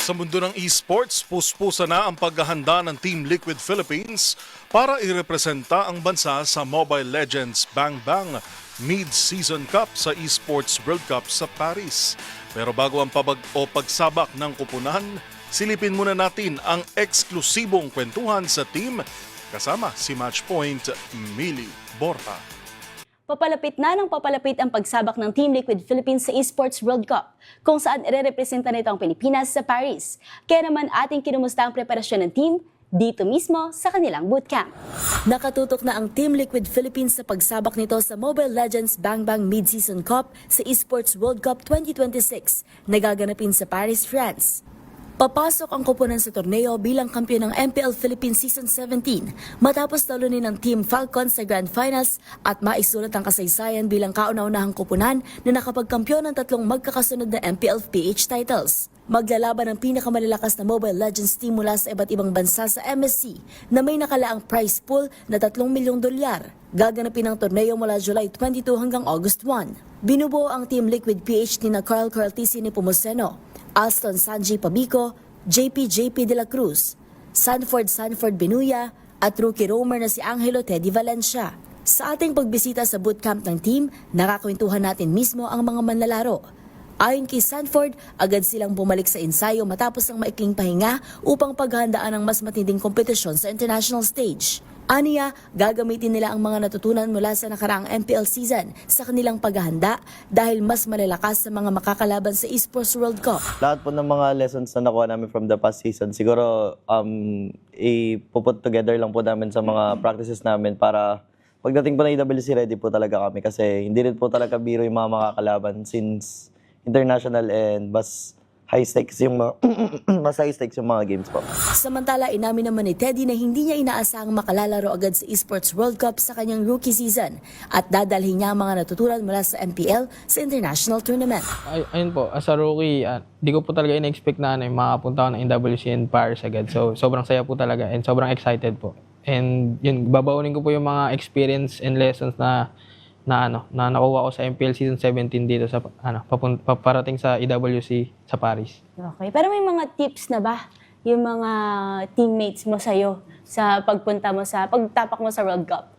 Sa mundo ng esports, puspusa na ang paghahanda ng Team Liquid Philippines para irepresenta ang bansa sa Mobile Legends Bang Bang Mid-Season Cup sa Esports World Cup sa Paris. Pero bago ang pagsabak ng kupunan, silipin muna natin ang eksklusibong kwentuhan sa team kasama si Matchpoint Mili Borja. Papalapit na ng papalapit ang pagsabak ng Team Liquid Philippines sa Esports World Cup, kung saan irerepresenta nito ang Pilipinas sa Paris. Kaya naman ating kinumusta ang preparasyon ng team dito mismo sa kanilang bootcamp. Nakatutok na ang Team Liquid Philippines sa pagsabak nito sa Mobile Legends Bang Bang Mid-Season Cup sa Esports World Cup 2026 na gaganapin sa Paris, France. Papasok ang koponan sa torneo bilang kampiyon ng MPL Philippines Season 17 matapos talunin ng Team Falcon sa Grand Finals at maisulat ang kasaysayan bilang kauna-unahang koponan na nakapagkampiyon ng tatlong magkakasunod na MPL PH titles. Maglalaban ang pinakamalalakas na Mobile Legends team mula sa iba't ibang bansa sa MSC na may nakalaang prize pool na 3 milyong dolyar. Gaganapin ang torneo mula July 22 hanggang August 1. Binubuo ang Team Liquid PH ni Carl Cartesi ni Pomoceno, Alston Sanji Pabico, JP de la Cruz, Sanford Benuya at rookie roamer na si Angelo Teddy Valencia. Sa ating pagbisita sa bootcamp ng team, nakakwentuhan natin mismo ang mga manlalaro. Ayon kay Sanford, agad silang bumalik sa ensayo matapos ang maikling pahinga upang paghandaan ng mas matinding kompetisyon sa international stage. Aniya, gagamitin nila ang mga natutunan mula sa nakaraang MPL season sa kanilang paghahanda dahil mas malalakas sa mga makakalaban sa Esports World Cup. Lahat po ng mga lessons na nakuha namin from the past season, siguro ipuput together lang po namin sa mga practices namin para pagdating po na EWC ready po talaga kami kasi hindi rin po talaga biro yung mga makakalaban since international and mas high stakes yung mga games po. Samantala, inamin naman ni Teddy na hindi niya inaasahang makalalaro agad sa Esports World Cup sa kanyang rookie season at dadalhin niya ang mga natutunan mula sa MPL sa international tournament. Ayun po, as a rookie, di ko po talaga in-expect na makapunta ako ng NWC and Paris agad. So, sobrang saya po talaga and sobrang excited po. And yun, babaunin ko po yung mga experience and lessons na nakuha ko sa MPL Season 17 dito sa paparating sa EWC sa Paris. Okay, pero may mga tips na ba yung mga teammates mo sa'yo sa pagtapak mo sa World Cup?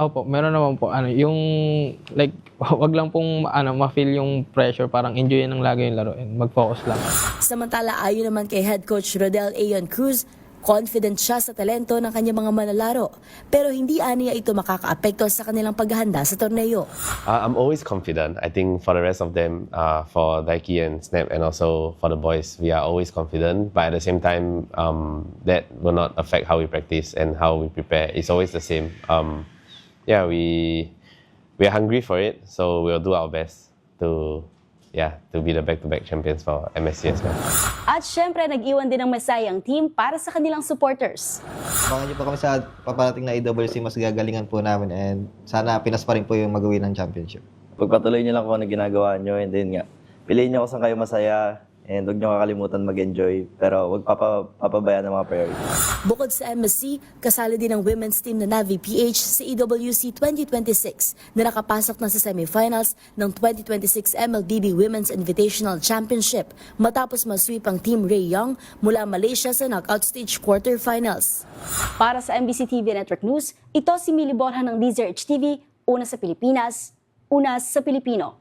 Opo, meron naman po. Yung like wag lang pong ma-feel yung pressure, parang enjoy lang lagi yung laro and mag-focus lang. Samantala, ayon naman kay Head Coach Rodel Ayon Cruz, confident siya sa talento ng kanyang mga manlalaro, pero hindi aniya ito makakaapekto sa kanilang paghahanda sa torneo. I'm always confident. I think for the rest of them, for Daiki and Snap and also for the boys, we are always confident. But at the same time, that will not affect how we practice and how we prepare. It's always the same. We are hungry for it, so we'll do our best to be the back-to-back champions for MSC as well. At syempre, nag-iwan din ng masaya ang team para sa kanilang supporters. Abangan niyo po kami sa paparating na EWC, mas gagalingan po namin and sana Pinas pa rin po yung mag-uwi ng championship. Pagpatuloy niyo lang kung ano ginagawa niyo and then nga, piliin niyo kung saan kayo masaya and huwag niyo kakalimutan mag-enjoy pero huwag papabayaan ng mga priorities. Bukod sa MSC, kasali din ang women's team na Navi PH sa EWC 2026 na nakapasok na sa semifinals ng 2026 MLBB Women's Invitational Championship matapos masweep ang Team Ray Young mula Malaysia sa knockout stage quarterfinals. Para sa MBC TV Network News, ito si Mili Borja ng DZRH TV, una sa Pilipinas, una sa Pilipino.